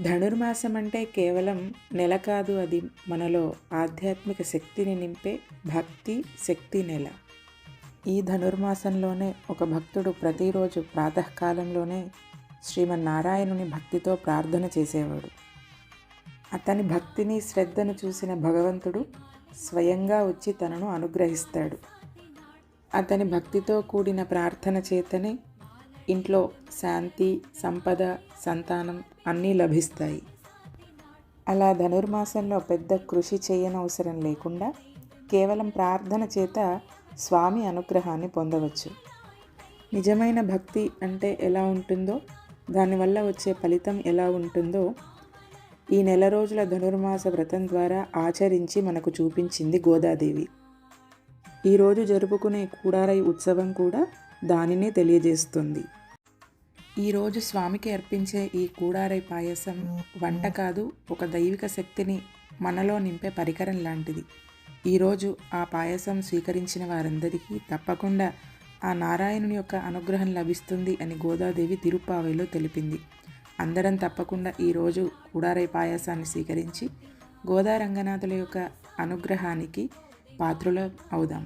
ధనుర్మాసం అంటే కేవలం నెల కాదు, అది మనలో ఆధ్యాత్మిక శక్తిని నింపే భక్తి శక్తి నెల. ఈ ధనుర్మాసంలోనే ఒక భక్తుడు ప్రతిరోజు ప్రాతకాలంలోనే శ్రీమన్నారాయణుని భక్తితో ప్రార్థన చేసేవాడు. అతని భక్తిని శ్రద్ధను చూసిన భగవంతుడు స్వయంగా వచ్చి తనను అనుగ్రహిస్తాడు. అతని భక్తితో కూడిన ప్రార్థన చేతనే ఇంట్లో శాంతి, సంపద, సంతానం అన్నీ లభిస్తాయి. అలా ధనుర్మాసంలో పెద్ద కృషి చేయనవసరం లేకుండా కేవలం ప్రార్థన చేత స్వామి అనుగ్రహాన్ని పొందవచ్చు. నిజమైన భక్తి అంటే ఎలా ఉంటుందో, దానివల్ల వచ్చే ఫలితం ఎలా ఉంటుందో ఈ నెల రోజుల ధనుర్మాస వ్రతం ద్వారా ఆచరించి మనకు చూపించింది గోదాదేవి. ఈరోజు జరుపుకునే కూడారై ఉత్సవం కూడా దానినే తెలియజేస్తుంది. ఈరోజు స్వామికి అర్పించే ఈ కూడారై పాయసం వంట కాదు, ఒక దైవిక శక్తిని మనలో నింపే పరికరం లాంటిది. ఈరోజు ఆ పాయసం స్వీకరించిన వారందరికీ తప్పకుండా ఆ నారాయణుని యొక్క అనుగ్రహం లభిస్తుంది అని గోదాదేవి తిరుప్పావైలో తెలిపింది. అందరం తప్పకుండా ఈరోజు కూడారై పాయసాన్ని స్వీకరించి గోదా రంగనాథుల యొక్క అనుగ్రహానికి పాత్రులం అవుదాం.